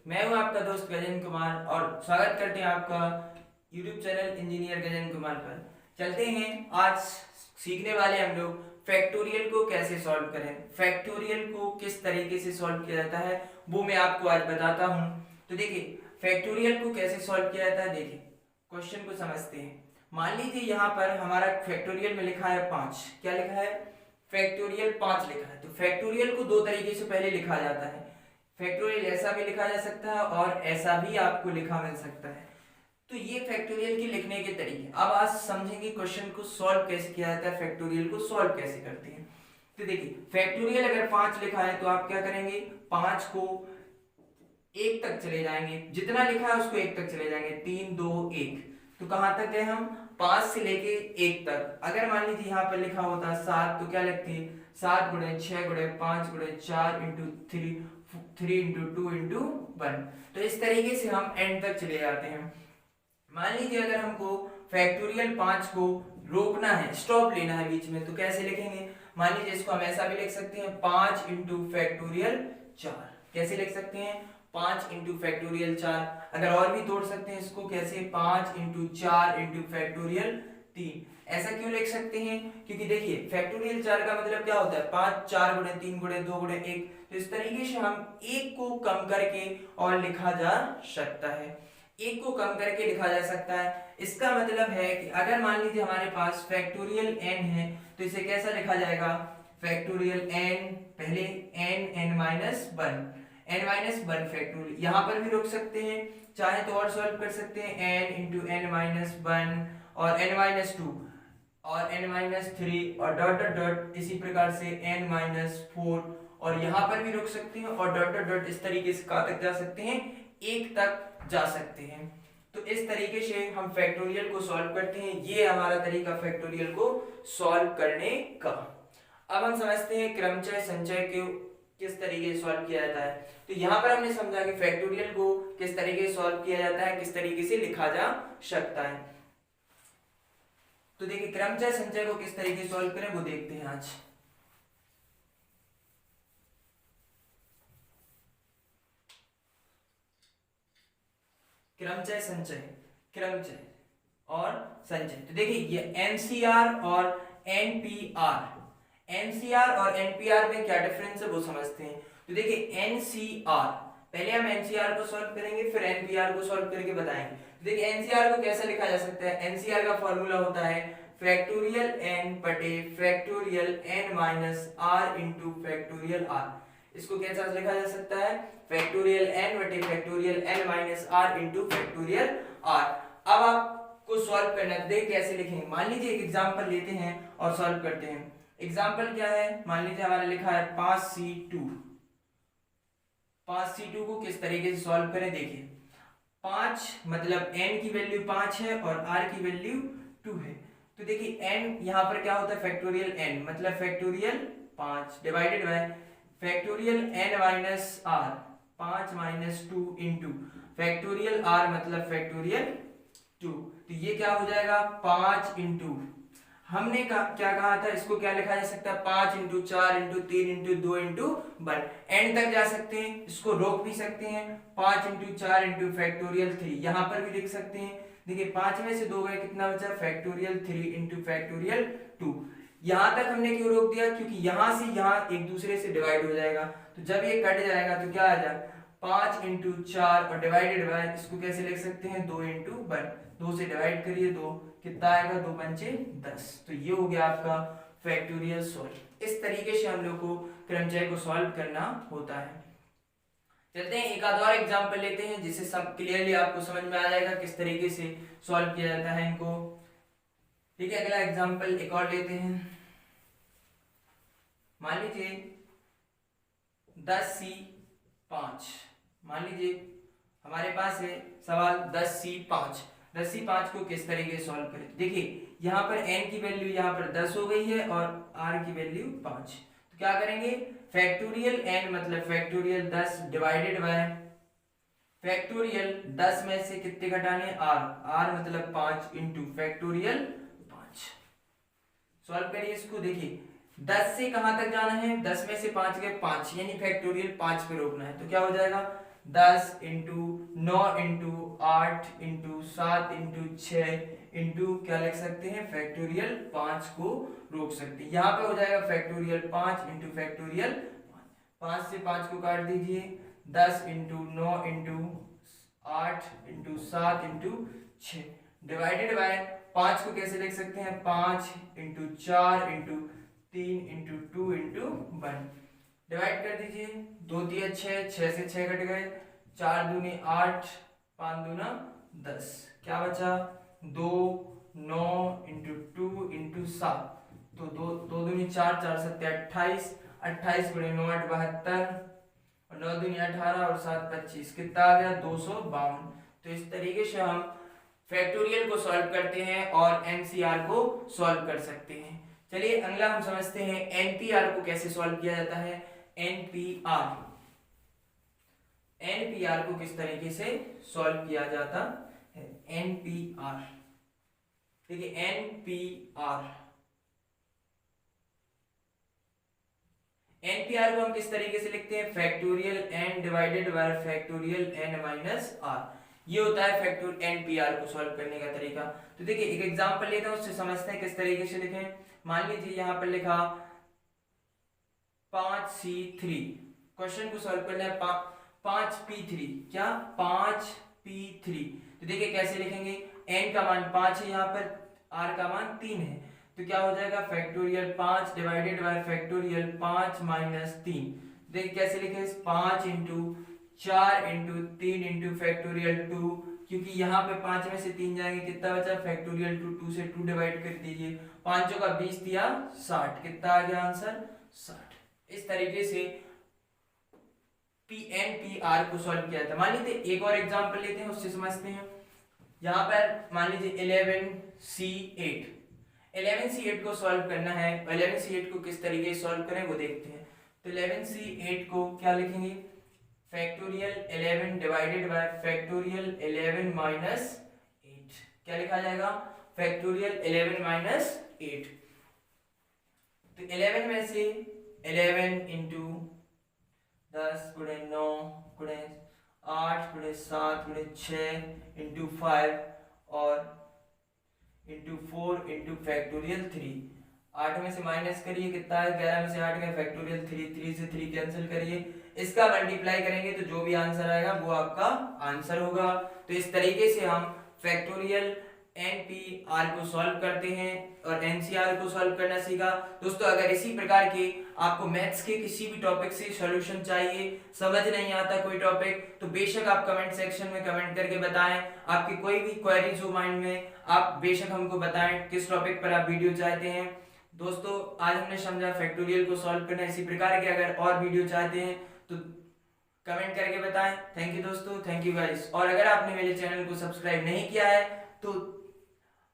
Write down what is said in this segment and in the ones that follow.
मैं हूं आपका दोस्त गजेंद्र कुमार और स्वागत करते हैं आपका YouTube channel engineer Gajendra Kumar पर। चलते हैं, आज सीखने वाले हम लोग फैक्टोरियल को कैसे सॉल्व करें। फैक्टोरियल को किस तरीके से सॉल्व किया जाता है वो मैं आपको आज बताता हूं। तो देखिए, फैक्टोरियल को कैसे सॉल्व किया जाता है, देखिए क्वेश्चन को समझते हैं। मान लीजिए यहाँ पर हमारा फैक्टोरियल में लिखा है 5। क्या लिखा है? फैक्टोरियल 5 लिखा है। तो फैक्टोरियल को दो तरीके से पहले लिखा जाता है। फैक्टोरियल ऐसा भी लिखा जा सकता है और ऐसा भी आपको लिखा मिल सकता है। तो ये फैक्टोरियल के लिखने के तरीके। अब आज समझेंगे क्वेश्चन को सॉल्व कैसे किया जाता है, फैक्टोरियल को सॉल्व कैसे करते हैं। तो देखिए, फैक्टोरियल अगर 5 लिखा है तो आप क्या करेंगे, 5 को 1 तक चले जाएंगे, जितना लिखा है उसको 1 तक चले जाएंगे। 3 2 1, तो कहां तक गए हम? 5 से लेके 1 तक। अगर मान लीजिए यहाँ पर लिखा होता 7 तो क्या लिखते हैं? 7 गुणे 6 गुणे 5 गुणे 4 इंटू 3 इंटू 2 इंटू 1। तो इस तरीके से हम एंड तक चले जाते हैं। मान लीजिए अगर हमको फैक्टोरियल 5 को रोकना है, स्टॉप लेना है बीच में, तो कैसे लिखेंगे? मान लीजिए इसको हम ऐसा भी लिख सकते हैं, 5 इंटू फैक्टोरियल 4। कैसे लिख सकते हैं? 5 इंटू फैक्टोरियल 4। अगर और भी तोड़ सकते हैं इसको, कैसे? 5 इंटू 4 इंटू फैक्टोरियल 3। ऐसा क्यों लिख सकते हैं? क्योंकि देखिए फैक्टोरियल 4 का मतलब क्या होता है? 5 4 गुणे 3 गुणे 2 गुणे 1। तो इस तरीके से हम एक को कम करके और लिखा जा सकता है, एक को कम करके लिखा जा सकता है। इसका मतलब है कि अगर मान लीजिए हमारे पास फैक्टोरियल n है तो इसे कैसा लिखा जाएगा? फैक्टोरियल n, पहले n minus 1, n minus 1 factorial. यहाँ पर भी रोक सकते हैं, चाहे तो और सॉल्व कर सकते हैं, n इंटू n माइनस 1 और n माइनस 2 और n माइनस 3 और डॉट डॉट डॉट, इसी प्रकार से n माइनस 4 और यहाँ पर भी रोक सकते हैं और डॉट डॉट डॉट। इस तरीके से कहाँ तक जा सकते हैं? 1 तक जा सकते हैं। तो इस तरीके से हम फैक्टोरियल को सॉल्व करते हैं। ये हमारा तरीका फैक्टोरियल को सॉल्व करने का। अब हम समझते हैं क्रमचय संचय को किस तरीके से सॉल्व किया जाता है। तो यहाँ पर हमने समझा कि फैक्टोरियल को किस तरीके से सॉल्व किया जाता है, किस तरीके से लिखा जा सकता है। तो देखिए, क्रमचय संचय को किस तरीके से सॉल्व करें वो देखते हैं आज। क्रमचय संचय, क्रमचय और संचय। तो देखिए ये एनसीआर और एनपीआर, एनसीआर और एनपीआर में क्या डिफरेंस है वो समझते हैं। तो देखिए एनसीआर, पहले हम एनसीआर को सॉल्व करेंगे फिर एनपीआर को सॉल्व करके बताएंगे। तो देखिए एनसीआर को कैसे लिखा जा सकता है? एनसीआर का फॉर्मूला होता है फैक्टोरियल एन बटे factorial n minus r into factorial r. इसको कैसा लिखा जा सकता है? फैक्टोरियल एन बटे factorial n minus r into factorial r. अब आपको सॉल्व करना है, देख कैसे लिखेंगे। मान लीजिए एक एग्जांपल लेते हैं और सॉल्व करते हैं। एग्जांपल क्या है? मान लीजिए हमारा लिखा है 5c2। 5c2 को किस तरीके से सॉल्व करें, देखिए 5 मतलब n की वैल्यू 5 है और r की वैल्यू 2 है। तो देखिए n यहाँ पर क्या होता है? फैक्टोरियल n मतलब factorial 5 divided by factorial n minus r, 5 minus 2 into factorial r मतलब फैक्टोरियल 2। तो ये क्या हो जाएगा? 5 इंटू, हमने क्या कहा था, इसको क्या लिखा जा सकता है? 5 into 4 into 3 into 2 into 1। And तक जा सकते हैं, इसको रोक भी सकते हैं। 5 इंटू 4 इंटू फैक्टोरियल 3 यहाँ पर भी लिख सकते हैं। देखिए 5 में से 2 गए, कितना बचा? Factorial 3 into factorial 2। यहां तक हमने क्यों रोक दिया? क्योंकि यहां से यहां एक दूसरे से डिवाइड हो जाएगा, तो जब ये कट जाएगा तो क्या आ जाएगा? 5 इंटू 4 और डिवाइडेड बाय, इसको कैसे लिख सकते हैं? 2 इंटू 1। 2 से डिवाइड करिए, 2 कितना आएगा? 2 पंचे 10। तो ये हो गया आपका फैक्टोरियल सॉल्व। इस तरीके से हम लोग को क्रमचय को सॉल्व करना होता है। चलते हैं एक आध और एग्जांपल लेते हैं जिससे सब क्लियरली आपको समझ में आ जाएगा किस तरीके से सॉल्व किया जाता है इनको। ठीक है, अगला एग्जांपल एक और लेते हैं। मान लीजिए 10c5। मान लीजिए हमारे पास है सवाल 10c5। 10c5 को किस तरीके से सॉल्व करें? देखिए यहाँ पर n की वैल्यू यहाँ पर 10 हो गई है और r की वैल्यू 5। तो क्या करेंगे? फैक्टोरियल n मतलब फैक्टोरियल 10 डिवाइडेड बाय फैक्टोरियल 10 में से कितने घटाने? r, r मतलब 5 इंटू फैक्टोरियल 5। सॉल्व करिए इसको। देखिए 10 से कहां तक जाना है? 10 में से 5 गए 5, यानी फैक्टोरियल 5 पे रोकना है। तो क्या हो जाएगा? 10 into 9 into 8 into 7 into 6 into क्या लिख सकते हैं फैक्टोरियल 5 को रोक सकते हैं। यहाँ पे हो जाएगा फैक्टोरियल 5 इंटू फैक्टोरियल 5 से 5 को काट दीजिए 10 into 9 into 8 into 7 into 6 divided by 5 को कैसे लिख सकते हैं 5 into 4 into 3 into 2 into 1 divide कर दीजिए 2 3 6 6 से 6 कट गए 4 दूनी 8 5 दूना 10 क्या बचा 2 9 इंटू 2 इंटू 7 तो 2 दूनी 4 4 7 28 28 गुणे 9 8 72 और 9 दूनी 18 और 7 25 कितना आ गया 252। तो इस तरीके से हम फैक्टोरियल को सॉल्व करते हैं और एनसीआर को सॉल्व कर सकते हैं। चलिए अगला हम समझते हैं एनपीआर को कैसे सॉल्व किया जाता है। एनपीआर एनपीआर को किस तरीके से सॉल्व किया जाता है। एनपीआर देखिए एनपीआर एनपीआर को हम किस तरीके से लिखते हैं factorial n divided by factorial n minus r. ये होता है फैक्टोरियल एनपीआर को सॉल्व करने का तरीका। तो देखिए एक एग्जांपल लेते हैं उससे समझते हैं किस तरीके से लिखें। मान लीजिए यहाँ पर लिखा 5C3 क्वेश्चन को सॉल्व करना है 5P3 क्या 5P3 तो देखिए कैसे लिखेंगे n का मान 5 है यहाँ पर r का मान 3 है तो क्या हो जाएगा factorial 5 divided by factorial 5 minus 3 देखिए कैसे लिखे 5 इंटू 4 इंटू 3 इंटू फैक्टोरियल 2 क्योंकि यहाँ पे 5 में से 3 जाएंगे कितना बचा फैक्टोरियल 2 से 2 डिवाइड कर दीजिए 5 का 20 दिया 60 कितना आ गया आंसर 60। इस तरीके से एनपीआर को सॉल्व किया था। मान लीजिए एक और एग्जांपल लेते हैं उससे समझते हैं। यहाँ पर मान लीजिए 11C8 को सॉल्व करना है। 11C8 को किस तरीके से सॉल्व करें वो देखते हैं। तो 11C8 को क्या लिखेंगे factorial 11 divided by factorial 11 minus 8 क्या लिखा जाएगा फैक्टोरियल 11 माइनस 8। तो 11 में से 11 इंटू 10 गुणे 9 गुणे 8 गुणे 7 गुणे 6 इंटू 5 और इंटू 4 इंटू फैक्टोरियल 3 8 में से माइनस करिए कितना है 11 में से 8 गए फैक्टोरियल 3 से 3 कैंसिल करिए इसका मल्टीप्लाई करेंगे तो जो भी आंसर आएगा वो आपका आंसर होगा। तो इस तरीके से हम फैक्टोरियल एनपीआर को सॉल्व करते हैं और एनसीआर को सॉल्व करना सीखा। दोस्तों अगर इसी प्रकार के आपको मैथ्स के किसी भी टॉपिक से सॉल्यूशन चाहिए समझ नहीं आता कोई टॉपिक तो बेशक आप कमेंट सेक्शन में कमेंट करके बताएं। आपकी कोई भी क्वेरीज हो माइंड में आप बेशक हमको बताएं किस टॉपिक पर आप वीडियो चाहते हैं। दोस्तों आज हमने समझा फैक्टोरियल को सॉल्व करना। इसी प्रकार के अगर और वीडियो चाहते हैं तो कमेंट करके बताएं। थैंक यू दोस्तों, थैंक यू गाइस। और अगर आपने मेरे चैनल को सब्सक्राइब नहीं किया है तो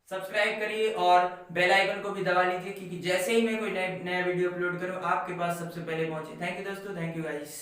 सब्सक्राइब करिए और बेल आइकन को भी दबा लीजिए क्योंकि जैसे ही मैं कोई नया वीडियो अपलोड करूं आपके पास सबसे पहले पहुंचे। थैंक यू दोस्तों, थैंक यू गाइस।